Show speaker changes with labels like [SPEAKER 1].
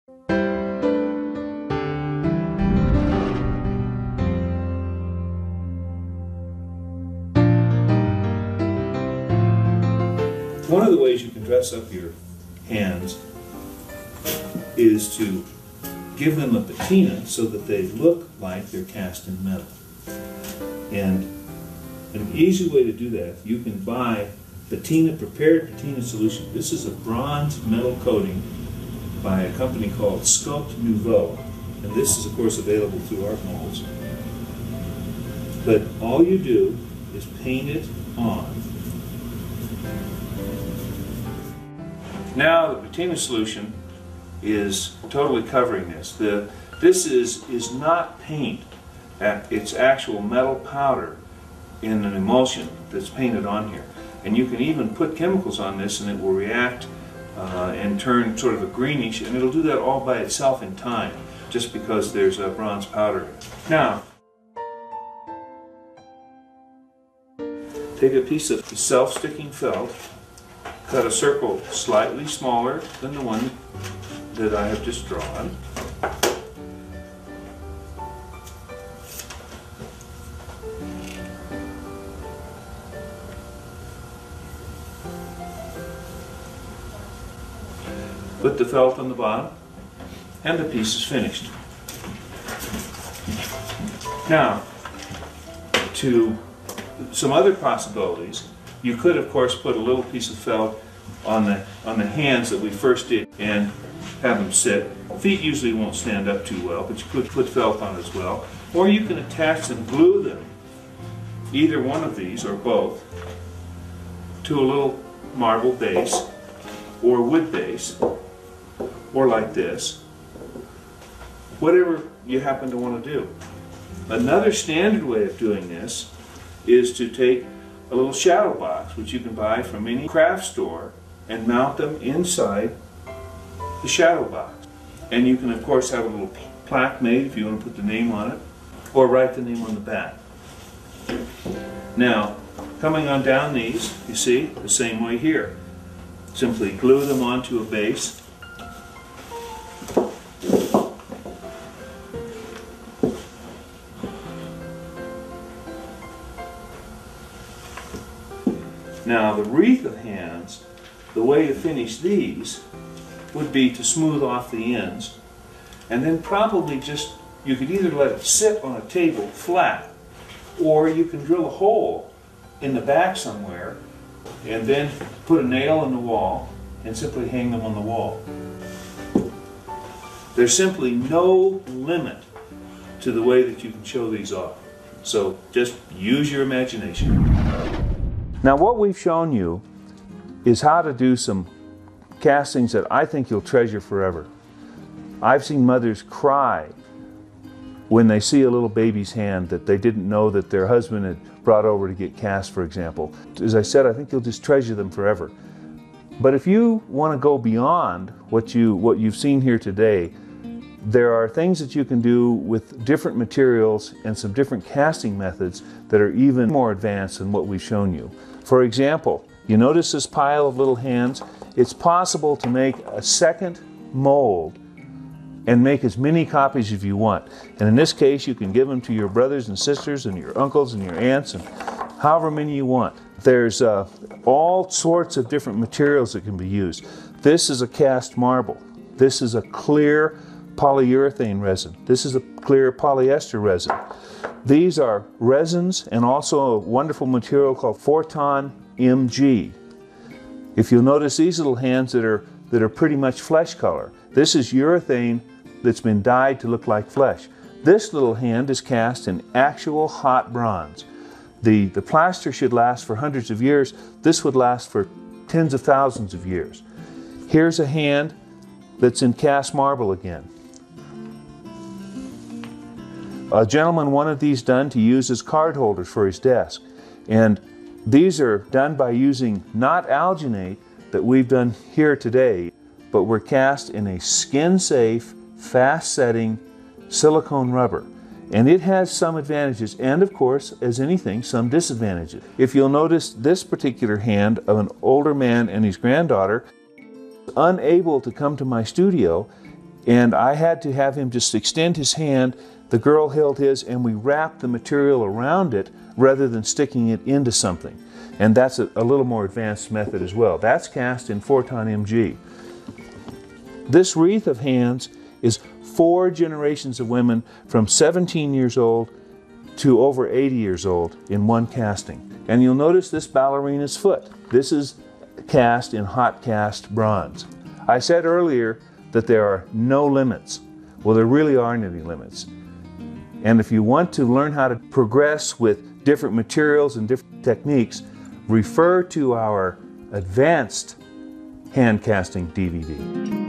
[SPEAKER 1] One of the ways you can dress up your hands is to give them a patina so that they look like they're cast in metal. And an easy way to do that, you can buy prepared patina solution. This is a bronze metal coating by a company called Sculptor, and this is of course available through art molds. But all you do is paint it on. Now the patina solution is totally covering this. This is not paint, it's actual metal powder in an emulsion that's painted on here. And you can even put chemicals on this and it will react and turn sort of a greenish, and it'll do that all by itself in time, just because there's a bronze powder. Now, take a piece of self-sticking felt, cut a circle slightly smaller than the one that I have just drawn. Put the felt on the bottom, and the piece is finished. Now, to some other possibilities, you could of course put a little piece of felt on the hands that we first did and have them sit. Feet usually won't stand up too well, but you could put felt on as well. Or you can attach and glue them, either one of these or both, to a little marble base or wood base, or like this, whatever you happen to want to do. Another standard way of doing this is to take a little shadow box, which you can buy from any craft store, and mount them inside the shadow box. And you can of course have a little plaque made if you want to put the name on it, or write the name on the back. Now, coming on down these, you see, the same way here. Simply glue them onto a base. Now the wreath of hands, the way to finish these would be to smooth off the ends, and then probably just, you could either let it sit on a table flat, or you can drill a hole in the back somewhere and then put a nail in the wall and simply hang them on the wall. There's simply no limit to the way that you can show these off. So just use your imagination. Now what we've shown you is how to do some castings that I think you'll treasure forever. I've seen mothers cry when they see a little baby's hand that they didn't know that their husband had brought over to get cast, for example. As I said, I think you'll just treasure them forever. But if you want to go beyond what you've seen here today, there are things that you can do with different materials and some different casting methods that are even more advanced than what we've shown you. For example, you notice this pile of little hands? It's possible to make a second mold and make as many copies as you want. And in this case, you can give them to your brothers and sisters and your uncles and your aunts and however many you want. There's all sorts of different materials that can be used. This is a cast marble. This is a clear polyurethane resin. This is a clear polyester resin. These are resins and also a wonderful material called Forton MG. If you'll notice these little hands that are pretty much flesh color. This is urethane that's been dyed to look like flesh. This little hand is cast in actual hot bronze. The plaster should last for hundreds of years. This would last for tens of thousands of years. Here's a hand that's in cast marble again. A gentleman wanted these done to use as card holders for his desk. And these are done by using not alginate that we've done here today, but were cast in a skin-safe, fast-setting silicone rubber. And it has some advantages and, of course, as anything, some disadvantages. If you'll notice this particular hand of an older man and his granddaughter, unable to come to my studio, and I had to have him just extend his hand. The girl held his, and we wrapped the material around it rather than sticking it into something. And that's a little more advanced method as well. That's cast in 4-ton MG. This wreath of hands is 4 generations of women from 17 years old to over 80 years old in one casting. And you'll notice this ballerina's foot. This is cast in hot cast bronze. I said earlier that there are no limits. Well, there really aren't any limits. And if you want to learn how to progress with different materials and different techniques, refer to our advanced hand casting DVD.